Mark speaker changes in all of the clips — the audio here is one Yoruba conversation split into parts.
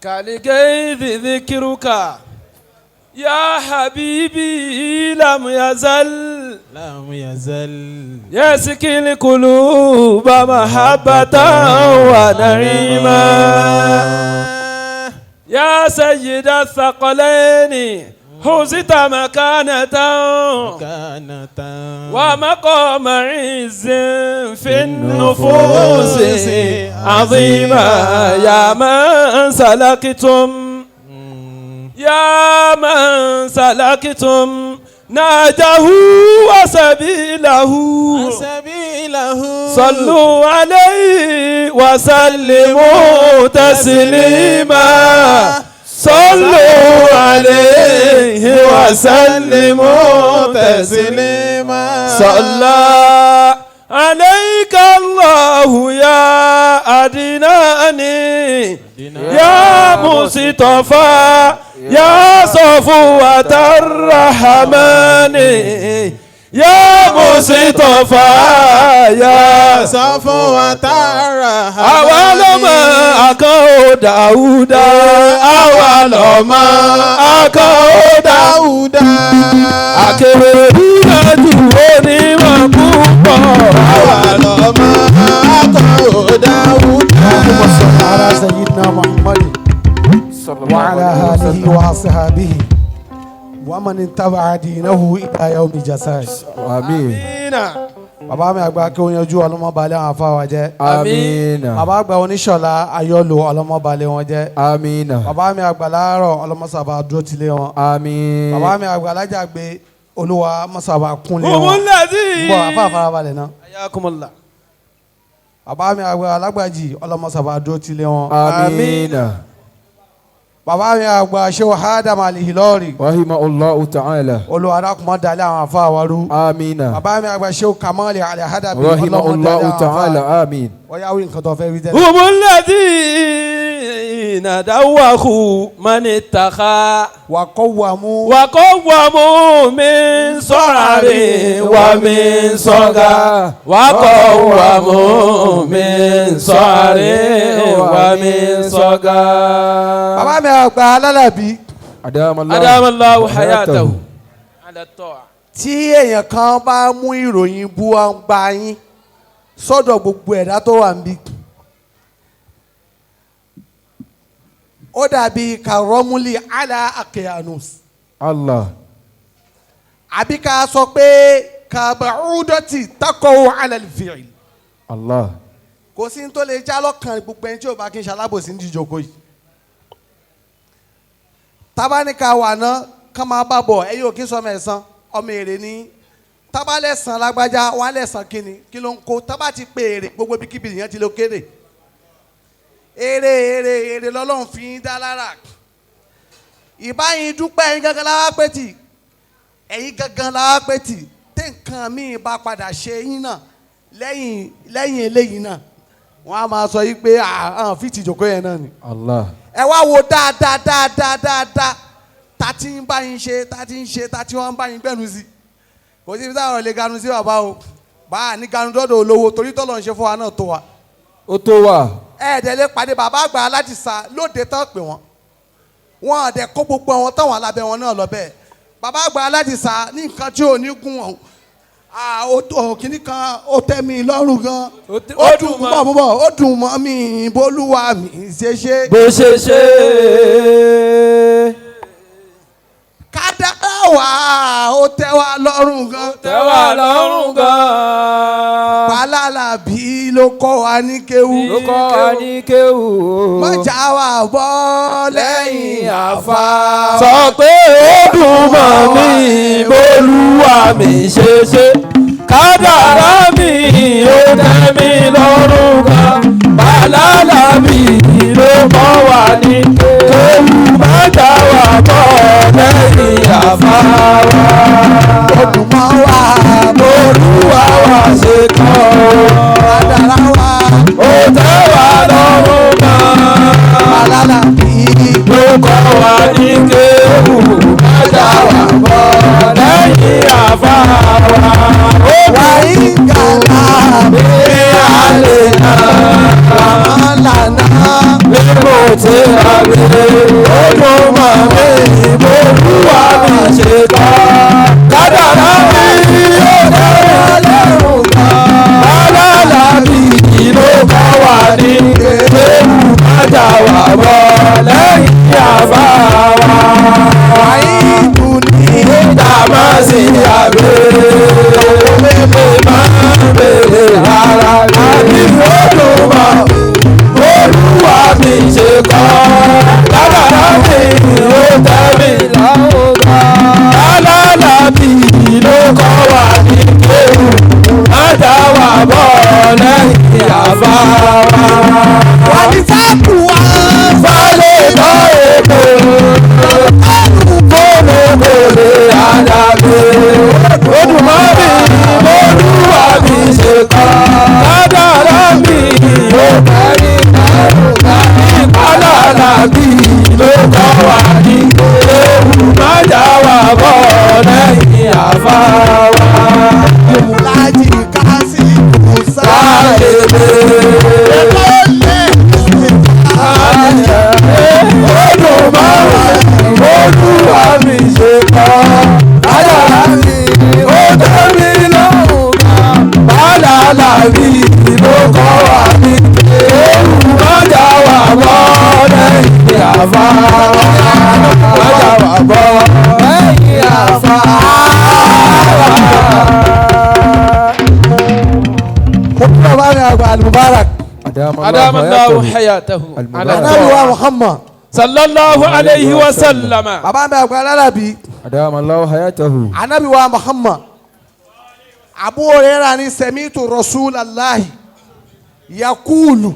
Speaker 1: كالغيث ذكرك يا حبيبي لم يزل يسقي القلوب محبة ونعيما يا سيد الثقلين حزت مكانة ومقام عز في النفوس عظيما يا من سلكتم ناجه وسبيله صلوا عليه وسلموا تسليما صلوا عليه وسلموا تسليما صلى عليك الله يا أدناني يا مصطفى يا صفوة الرحمن يا مصطفى يا صفوة الرحمن أول ما أكو داود أول ما أكو داود أكبر جوني مكوبا أول ما أكو داود اللهم صل على سيدنا محمد وعلى آله وأصحابه ومن اتبع دينه إلى يوم الجزاء آمين. Bàbá mi àgbà kí o yanjú ọlọ́mọbalẹ̀ àwọn afáwa jẹ́. Àmín. Bàbá àgbà oníṣọ̀lá ayọ́lò ọlọ́mọbalẹ̀ wọn jẹ́. Àmín. Bàbá mi àgbà láàárọ̀ ọlọ́mọsàbà dúró tilé wọn. Àmín. Bàbá mi àgbà alájàgbé olúwa mọ́sàbà kúnlé wọn. Bọ̀ àfa àfarabalẹ̀ náà. Ayakumullah. Bàbá mi àgbà alágbàjì ọlọ́mọsàbà dúró tilé wọn. Àmín. Bàbá mi àgbà Sheikh Adam Al-Hilori. Rahimahullahu ta'ala. Olúwa arákùnmọ́ dalẹ̀ àwọn afá wa rú. Amina. Bàbá mi àgbà Sheikh Kamali Al-Hadabi. Rahimahullahu ta'ala. Amin. Wọ́n yà wí nǹkan tó fẹ́ wí tẹ́lẹ̀. Humulladhina dawwahu man ittaqa. Wa qawwamu min sarari wa min saga. Wa qawwamu min sarari wa min saga. Bàbá mi àgbà alálàbí. Adamallahu hayatahu. Tí èèyàn kan bá mú ìròyìn bú wa ń gba yín sọ́dọ̀ gbogbo ẹ̀dá tó wà níbí. Ó dàbí karọ́múlì ala akiyanus. Allah. Àbí ká sọ pé kàbàúdọ̀tì takọ̀wọ̀ alàlìfìrì. Allah. Kò sí ní tó lè já lọ́kàn gbogbo ẹni tí ò bá kí n ṣalábòsí ní ìjókòó yìí. Tábánikà wà ná ká máa bá bọ̀ ẹ̀yin ò kí sọmọ ẹ̀sán ọmọ èrè ní tábálẹ̀sán lágbájá wọn lẹ̀sán kíni kí ló ń kó tábà ti pè èrè gbogbo bíkíbi ìyẹn ti ló kéré èrè lọ́lọ́run fi ń dá lára ìbáyìí dúpẹ́ ẹ̀yin gangan láwá pé tì ẹ̀yin gangan láwá pé tì tẹ́ nǹkan míì bá padà ṣe yín náà lẹ́yìn eléyìí náà wọ́n á máa sọ yí pé àwọn fìtì ìjòkó yẹn náà ni. Allah. Ẹ wá wo dáadáa tá ti ń bá yín ṣe tá ti ń ṣe tá ti wọ́n ń bá yín gbẹ́nu sí kò sí ibi táwọn lè ganu sí bàbá o bá a ní ganu dọ́dọ̀ olówó torí tọ́lọ̀ ń ṣe fún wa náà tó wa. Ó tó wa. Ẹ̀ẹ́dẹ̀ lè pàdé bàbá àgbà aládìsá lóde tán pè wọ́n wọn àdẹ kó gbogbo àwọn táwọn alábẹ́ wọn náà lọ bẹ́ẹ̀ bàbá àgbà aládìsá ní nǹkan tí ò ní gún wọn kìnnì kan ó tẹ́ mi lọ́rùn gan ó dùn mọ́ mi bólúwa mi ṣe ṣe. Bó ṣe ṣe. Kádàrá wa ó tẹ́ wa lọ́rùn gan. Tẹ́ wa lọ́rùn gan. Pàlálàbí ló kọ́ wa ní kéwú. Ló kọ́ wa ní kéwú. Mọ̀jà wa bọ́ lẹ́yìn àfa. Sọ pé ó dùn mọ́ mi bólúwa mi ṣe ṣe. Kádàrá mi ó tẹ́ mi lọ́rùn gan. Pàlálàbí ló kọ́ wa ní kéwú. Mọ̀jà wa bọ́ lẹ́yìn àfa wa. Olùmọ̀ wa bólúwa wa ṣe kọ́. Kádàrá wa ó tẹ́ wa lọ́rùn gan. Pàlálàbí ló kọ́ wa ní kéwú. Mọ̀jà wa bọ́ lẹ́yìn àfa wa. Wàyí gàlá bí alẹ́ náà lànà lébò tí ṣe àgbè ojú mọ̀ mi ìbòlúwa mi ṣe tọ́ kádàrá mi yóò dára lẹ́rùn kan alálàbí ló kọ́ wà ní ewu májà wà bọ̀ lẹ́yìn àbá wa. àyíkú ní ìdààmú sí àgbè pépé máa ń bèrè ara láti ojú mọ̀ olúwa mi ṣe kọ́ kádàrá mi ló tẹ́ mi lọ́wọ́ alálàbí ló kọ́ wà ní ewu májà wà bọ̀ lẹ́yìn àbá wa. wà ní sáàpù wa fálẹ̀ bá èkó kólókòlè àdàgbé odùmọ́bí olúwa mi ṣe kọ́ kádàrá mi ló kárí alálàbí ló kọ́ wà ní ewu májà wà bọ̀ lẹ́yìn àbá wa.
Speaker 2: Láti ká sí kùsà
Speaker 1: Sáyẹ̀dẹ̀ olúwa mi ṣe kọ́ kádàrá mi ó tẹ́ mi lọ́rùn kan alálàbí ló kọ́ wà ní ewu májà wà bọ̀ lẹ́yìn àbá májà wà bọ̀ lẹ́yìn àbá.
Speaker 2: المبارك
Speaker 3: أدام الله حياته
Speaker 2: النبي محمد
Speaker 3: صلى الله عليه وسلم.
Speaker 2: bàbá mi àgbà alábì
Speaker 1: أدام الله حياته
Speaker 2: anabi wa Muhammad Abu Hurairah ni sami'tu rasulallahi yakulu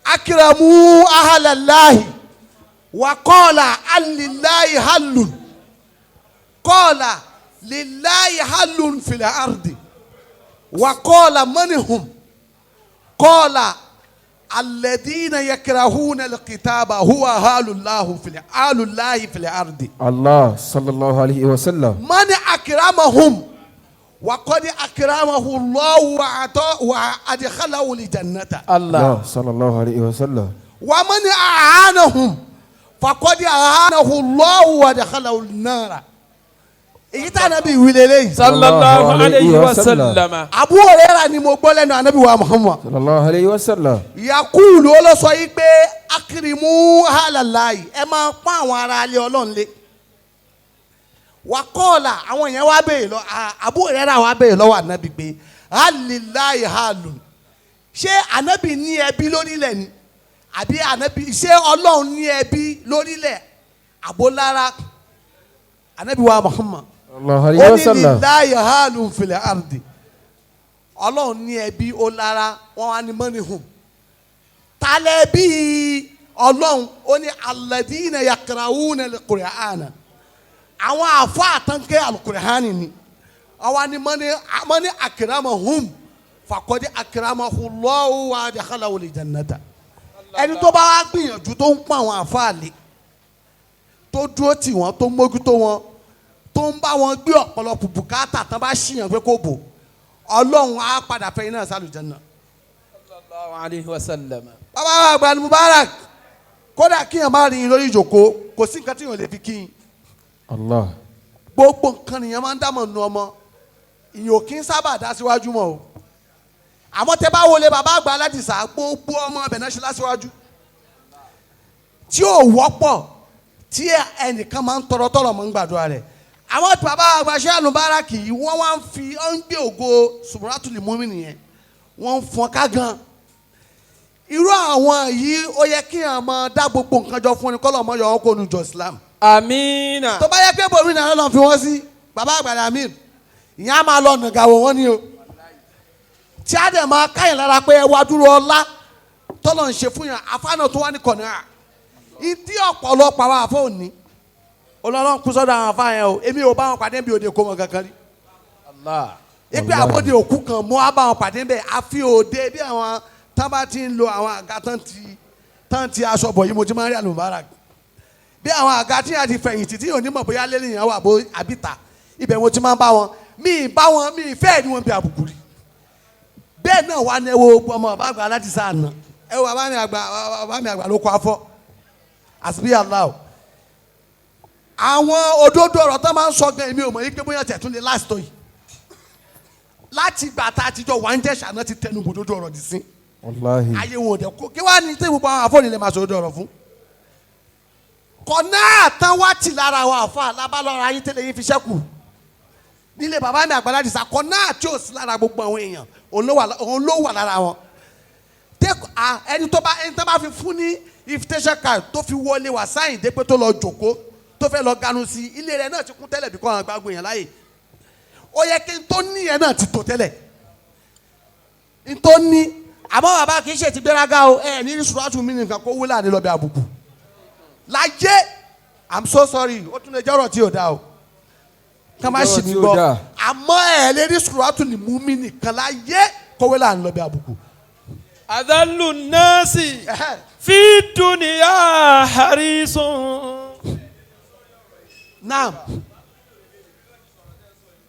Speaker 2: akramu ahlallahi wa qala alillahi hallun qala lillahi hallun fil ardi wa qala man hum qala الذين يكرهون الكتاب هو آل الله في الأرض
Speaker 1: الله صلى الله عليه وسلم
Speaker 2: من أكرمهم وقد أكرمه الله وأدخله الجنة
Speaker 1: الله صلى الله عليه وسلم
Speaker 2: ومن أعانهم فقد أعانه الله وأدخله النار ìyíta anabi wílélẹ́yìn.
Speaker 3: sallallahu alayhi wa sallam.
Speaker 2: Abu Hurairah ni mo gbọ́ lẹ́nu anabi wa Muhammad.
Speaker 1: sallallahu alayhi wa sallam.
Speaker 2: yakulu ó lọ sọ yìí pé akirimu halalayi ẹ máa pọ́n àwọn ará alẹ́ ọlọ́run lé. wakọ́ọ̀là àwọn yẹn wá bèèrè lọ Abu Hurairah wá bèèrè lọ́wọ́ anabi pé halilayi halun ṣé anabi ní ẹbí lórílẹ̀ ni àbí anabi ṣé ọlọ́run ní ẹbí lórílẹ̀ àbólára anabi wa Muhammad.
Speaker 1: ó
Speaker 2: ní lillahi halun fil ardi ọlọ́run ní ẹbí ó lára wọn wá ní mọ́nìhùn talẹ̀ bí ọlọ́run ó ní alladhina yaqra'una al-Qur'ana àwọn àfọ àtànkẹ́ al-Qur'ani ni àwọn ní mọ́ni akramahum faqad akramahu Allahu wa adkhalahu al-jannata ẹni tó bá wá gbìyànjú tó ń pọ́n àwọn àfọ àlè tó dúró tì wọ́n tó mójútó wọn tó ń bá wọn gbé ọ̀pọ̀lọpọ̀ bùkátà tán bá ṣìyàn pé kò bò ọlọ́run á padà fẹ́ iná sálùjẹ́nà.
Speaker 3: sallallahu alayhi wa sallam.
Speaker 2: bàbá wa àgbà Mubarak kódà kíyàn má rí i lórí ìjòkó kò sí nǹkan tí yàn lè fi kí n.
Speaker 1: Allah.
Speaker 2: gbogbo nǹkan nìyẹn máa ń dámọ̀ nu ọmọ ìyàn ò kí ń sábà dá síwájú mọ́ o àmọ́ tẹ bá wọlé bàbá àgbà aládìsá gbogbo ọmọ ọbẹ̀ náà ṣe lásìwájú tí ò wọ́pọ̀ tí ẹnìkan máa ń tọrọ mọ́ ń gbàdúrà rẹ̀ àwọn bàbá àgbàṣẹ́ àlùbáràkì yìí wọ́n wá ń fi ọ́n gbé ògo Zumratul mọ́mí nìyẹn wọ́n ń fọ́n ká gan irú àwọn yìí ó yẹ kí àwọn máa dá gbogbo nǹkan jọ fún ni kọ́lọ̀ mọ́ yọ ọ́ kó nu jọ Islam.
Speaker 3: amiina.
Speaker 2: tó bá yẹ pé bomi náà lọ́n fi wọ́n sí bàbá àgbàlẹ̀ amir ìyẹn á máa lọ nàgàwọ̀ wọ́n ni o tí a dẹ̀ máa káyìn lára pé ẹ wá dúró ọlá tọ́lọ̀ ń ṣe fún yàn àfáànà tó wá ní kọ̀nà ìdí ọ̀pọ̀lọpọ̀ àwọn àfọ̀ òní olọ́run kú sọ́dọ̀ àwọn afá yẹn o èmi ò bá wọn pàdé bí òde kó mọ kankan rí. ipe àbọ̀dé òkú kan mọ́ á bá wọn pàdé bẹ́ẹ̀ àfi òde bí àwọn tán bá ti ń lo àwọn àga tán ti aṣọ bọ̀ yìí mo ti máa ń rí àlùmọ́ra bí àwọn àga tí yàrá ti fẹ̀yìntì tí yóò ní mọ̀ bóyá lẹ́yìn yẹn wà bó àbíta ibẹ̀ mo ti máa ń bá wọn mi ìfẹ́ ni wọn bí àbùkù rí bẹ́ẹ̀ náà wà ní ẹwọ́ ọmọ bàbá àgbà láti sáànà ẹ wo bàbá mi àgbà ló kọ́ afọ́ àsìbí Allah àwọn òdodo ọ̀rọ̀ tó máa ń sọ gan èmi ò mọ̀ yí pé bóyá tẹ̀tún lè last yìí láti gbà tá a ti jọ wà ń jẹ́ ṣàná ti tẹnu òdodo ọ̀rọ̀ dì sí
Speaker 1: wàláhì
Speaker 2: ayé wọn ò dẹ̀ kó kí wàá ní tí gbogbo àwọn afọ́nì lè máa sọ òdodo ọ̀rọ̀ fún kọ̀nà tán wá tì lára àwọn àfa lábálọ́ra ayé tẹ́lẹ̀ yín fi ṣẹ́kù nílé bàbá mi àgbàlá dìsa kọ̀nà tí ò sí lára gbogbo àwọn èèyàn òun ló wà lára wọn ẹni tó bá fi fún ní invitation card tó fi wọlé wá sáyìn dé pé tó lọ jòkó tó fẹ́ lọ ganu sí ilé rẹ̀ náà ti kún tẹ́lẹ̀ bí kò àwọn àgbàgbọ́ èèyàn láàyè ó yẹ kí n tó ní yẹn náà ti tò tẹ́lẹ̀ n tó ní àmọ́ bàbá kì í ṣe ti gbéraga o ní Zumratul mi nìkan kó wúlà ní lọ́bẹ̀ àbùkù láyé I'm so sorry ó tún lè jẹ́ ọ̀rọ̀ tí ò dáa o ká má ṣì mí gbọ́ àmọ́ lè rí Zumratul mú mi nìkan láyé kó wúlà ní lọ́bẹ̀ àbùkù.
Speaker 3: adallu nasi fi dunya harisun.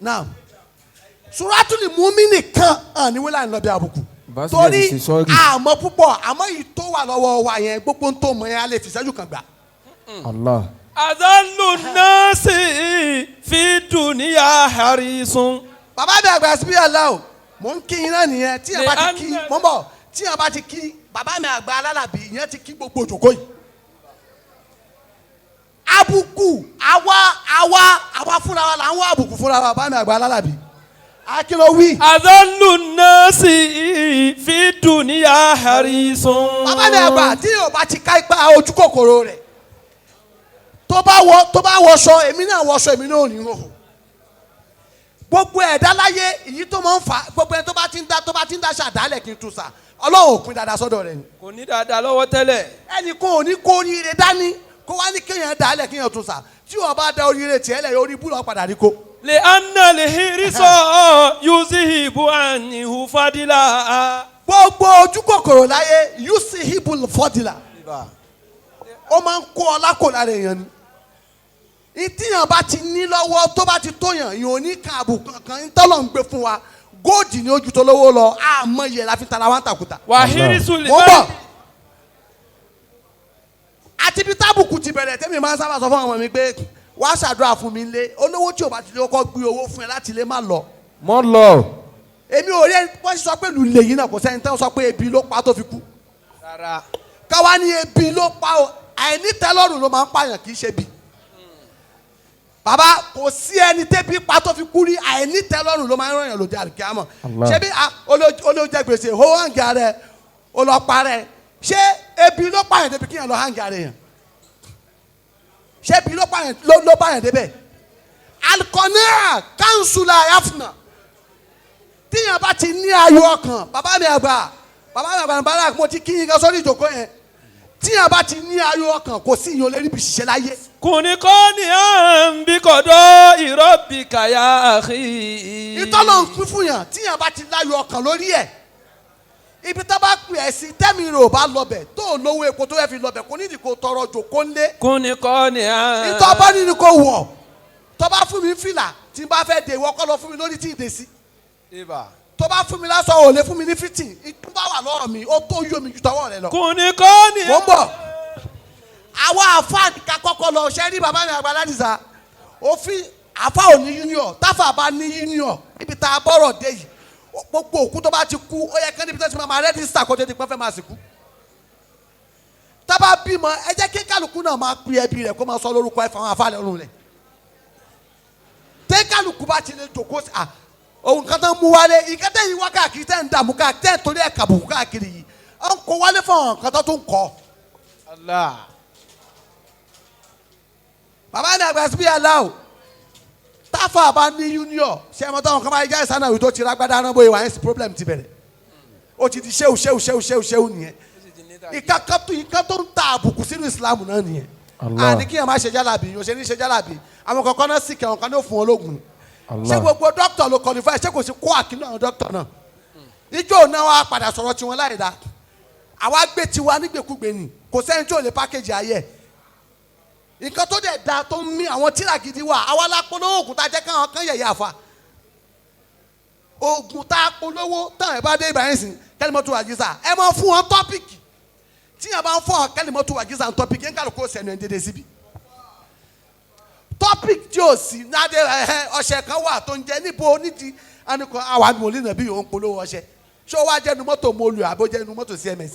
Speaker 2: Naam. Zumratul mú mi nìkan ní wúlà ní lọ́bẹ̀ àbùkù torí àmọ́ púpọ̀ àmọ́ yìí tó wà lọ́wọ́ wa yẹn gbogbo ń tó mọ̀ yẹn a lè fi ṣẹ́jú kan gbà.
Speaker 1: Allah.
Speaker 3: adallu nasi fi dunya harisun.
Speaker 2: bàbá mi àgbà síbí àlá o mò ń kí yín náà nìyẹn tí yẹn bá ti kí mò ń bọ̀ tí yẹn bá ti kí bàbá mi àgbà alálàbí yẹn ti kí gbogbo òjòkó yìí. àbùkù àwa fúnra wa là ń wá àbùkù fúnra wa bàbá mi àgbà alálàbí. akínlọ wí.
Speaker 3: adallu nasi fi dunya harisun.
Speaker 2: bàbá mi àgbà tí yóò bá ti ká ipa ojú kòkòrò rẹ̀ tó bá wọṣọ èmi náà wọṣọ èmi náà ò ní rò gbogbo ẹ̀dá láyé èyí tó máa ń fà gbogbo ẹni tó bá ti ń dá ṣàdálẹ̀ kí n tún sà ọlọ́run ò pin dáadáa sọ́dọ̀ rẹ̀ ni.
Speaker 3: kò ní dáadáa lọ́wọ́ tẹ́lẹ̀.
Speaker 2: ẹnì kan ò ní kó oríire dání kó wá ní kéèyàn dálẹ̀ kéèyàn tún sà tí wọn bá da oríire tiẹ̀ lẹ̀ orí búlọ̀ padà rí kó.
Speaker 3: lè anna lè hiriso yuzihibu anihu fadila.
Speaker 2: gbogbo ojú kòkòrò láyé yuzihibu fadila ó máa ń kó ọlá kò lára èèyàn ni ìtìyàn bá ti ní lọ́wọ́ tó bá ti tóyàn yìí ò ní kààbù kankan ntọ́lọ̀ ń gbé fún wa góòdì ní ojú tó lówó lọ àmọ́ yẹ la fi tara wa ń tàkùtà.
Speaker 3: wàhírísù lè
Speaker 2: wọ́n bọ̀ àti bí tábùkù ti bẹ̀rẹ̀ tẹ́mi máa ń sábà sọ fún àwọn ọmọ mi pé wàá ṣàdúrà fún mi lé olówó tí o bá ti lè kọ́ gbé owó fún ẹ láti lè má lọ.
Speaker 1: mọ́ lọ.
Speaker 2: èmi ò rí wọ́n sọ pé lù lè yín náà kò sẹ́ni tẹ́ sọ pé ebi ló pa tó fi kú. káwa ní ebi ló pa o àìnítẹ́lọ́rùn ló máa ń pààyàn kì í ṣe bi. bàbá kò sí ẹni tẹ́bí pa tó fi kú rí àìnítẹ́lọ́rùn ló máa ń ràn yàn lòdì àlùkìyámọ̀. ṣé bí olóòjẹ gbèsè owó hàǹgà rẹ olọ́pa rẹ ṣé ebi ló pààyàn débi kíyàn lọ hàǹgà rẹ yàn ṣé ebi ló pààyàn débẹ̀ alikọ́nẹ́à kánsùlà yàfùnà tíyàn bá ti ní ayọ̀ ọkàn bàbá mi àgbà Mubarak mo ti kí yín kan sórí ìjòkó yẹn tíyàn bá ti ní ayọ̀ ọkàn kò sí ìyàn lérí bí ṣiṣẹ́ láyé.
Speaker 3: kùnìkọ́ni à ń bí kọ́dọ̀ ìrọ́bì kàyà àkì.
Speaker 2: ìtọ́lọ̀ ń pín fún yàn tíyàn bá ti láyọ̀ ọkàn lórí ẹ̀ ibi tá bá pè ẹ́ sí tẹ́mi rò bá lọbẹ̀ tó lówó epo tó fẹ́ fi lọbẹ̀ kò nídìí kò tọrọ jòkó ńlé.
Speaker 3: kùnìkọ́ni à.
Speaker 2: ìtọ́ bá ní ni kò wọ̀ tó bá fún mi fìlà tí n bá fẹ́ dé ìwọ kọ́ lọ fún mi lórí tí ì dé sí. tó bá fún mi lásán ò lè fún mi ní fìtì tó bá wà lọ́rọ̀ mi ó tó yó mi ju tọwọ́ rẹ lọ.
Speaker 3: kùnìkọ́ni à.
Speaker 2: mo ń bọ̀ àwọn àfáà ká kọ́kọ́ lọ ṣẹ́ ní bàbá mi àgbà ládìsá òfin àfáà ò ní union táfà bá ní union ibi tá a bọ̀rọ̀ dé yìí gbogbo òkú tó bá ti kú ó yẹ kí níbi tó ti máa rẹ́dísítà kó tó di pé fẹ́ máa sìnkú. tábà bímọ ẹ jẹ́ kí kálukú náà máa pe ẹbí rẹ̀ kó máa sọ lórúkọ ẹ̀ fáwọn afáàlẹ̀ ọ̀run rẹ̀. tẹ́ kálukú bá ti lè jòkó sí ohun kan tó ń mú wálé ìkẹ́tẹ́ yìí wá káàkiri tẹ́ ń dààmú káàkiri tẹ́ ń torí ẹ̀ kàbùkù káàkiri yìí ó ń kó wálé fún àwọn kan tó ń kọ́. bàbá ní àgbà síbí aláwọ̀ táfà bá ní union ṣe é mọ́tò àwọn kan máa yá ìsánà ìwé tó ti rágbádá náà bóyá wàá ń sí problem ti bẹ̀rẹ̀ ó ti di ṣéwù nìyẹn ìka tó ń ta àbùkù sínú ìsìlámù náà nìyẹn àní kíyàn má ṣe jálàbí yóò ṣe ní ṣe jálàbí àwọn kankan náà sì kẹwọn kan ní òfin ológun ṣé gbogbo dókítà ló qualify ṣé kò sí kó àkínú àwọn dókítà náà ijó náà wàá padà sọ̀rọ̀ tiwọn láì dá àwa gbé tiwa nígbèkúgbè ni kò sẹ́ni tí ò lè pákéjì ayé nǹkan tó dẹ̀ da tó ń mí àwọn tíra gidi wà àwa la polówó oògùn tá a jẹ́ káwọn kan yẹ̀yẹ́ àfa oògùn tá a polówó tán ẹ̀ bá dé ìbáyìí sìn kẹ́lí mọ́tò àjíṣà ẹ máa fún wọn tọ́pìkì tí yẹn bá ń fọ kálímọ́tò wà gíga topic yẹn kálukú sẹ́nu ẹ̀ ń dédé síbi topic tí o sì náde ọṣẹ kan wà tó ń jẹ níbo nídìí anìkan àwọn àdìmọ̀lì nàbí òun polówó ọṣẹ ṣé o wá jẹnu mọ́tò mọ́lù àbó jẹnu mọ́tò CMS.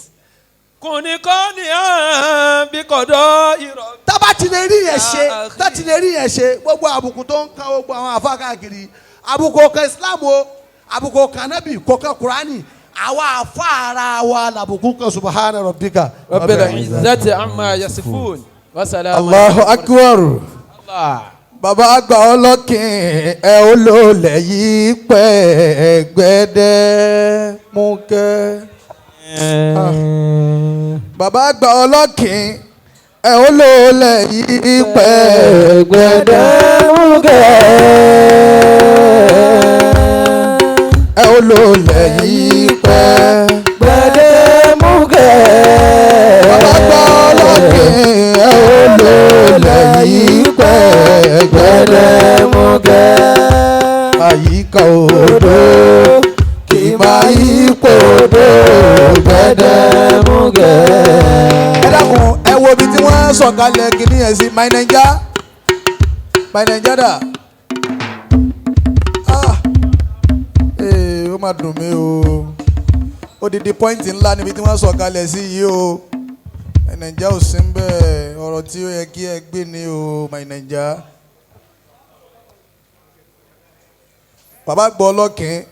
Speaker 3: kùnìkọ́ni hàn bí kọ̀dọ̀ ìrọ̀.
Speaker 2: tábà ti lè rí yẹn ṣe tá ti lè rí yẹn ṣe gbogbo àbùkù tó ń kan gbogbo àwọn àfa káàkiri àbùkù kan Islam o àbùkù kan Nabi kò kan Kurani àwa àfa ara wa làbùkù kan subhana rabbika.
Speaker 3: rabbil izzati amma yasifun wa salamun.
Speaker 1: Allahu akbar. Bàbá àgbà Ọlọ́kìn ẹ ó lò lẹ́yìn pẹ́ gbẹ́dẹ́ mú kẹ́. Bàbá àgbà Ọlọ́kìn ẹ ó lò lẹ́yìn pẹ́ gbẹ́dẹ́ mú kẹ́. Ẹ ó lò lẹ́yìn pẹ́ gbẹ́dẹ́ mú kẹ́. Bàbá àgbà Ọlọ́kìn ẹ ó lò lẹ́yìn pẹ́ gbẹdẹmukẹ. Àyíká odò kì í máa yípo odò gbẹdẹmukẹ. Ẹ dákun ẹ wo ibi tí wọ́n sọ̀kalẹ̀ kìíní yẹn sí My Naija dà. Ó máa dùn mí o. Odidi pọ́ìntì ńlá níbi tí wọ́n sọ̀kalẹ̀ sí yìí o. My Naija ò sí ń bẹ́ẹ̀ ọ̀rọ̀ tí ó yẹ kí ẹ gbé ní o My Naija. Bàbá gbọ́ Ọlọ́kìn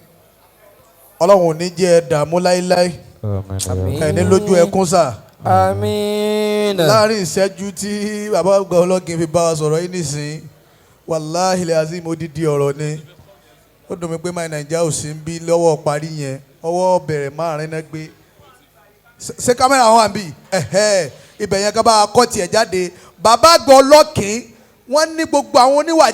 Speaker 1: Ọlọ́run ò ní jẹ́ ẹ dààmú láíláí ẹni lójú ẹkún sà.
Speaker 3: àmín.
Speaker 1: Láàrin ìṣẹ́jú tí bàbá gbọ́ Ọlọ́kìn fi bá wa sọ̀rọ̀ yìí nísìnyí wàláhì azim odidi ọ̀rọ̀ ni ó dùn mí pé My Naija ò sí ń bí lọ́wọ́ parí yẹn ọwọ́ bẹ̀rẹ̀ márùn-ún náà gbé ṣé kámẹ́rà wọn àbí ibẹ̀ yẹn ká bá a kọ́ tiẹ̀ jáde. Bàbá gbọ́ Ọlọ́kìn wọ́n ní gbogbo àwọn oníwà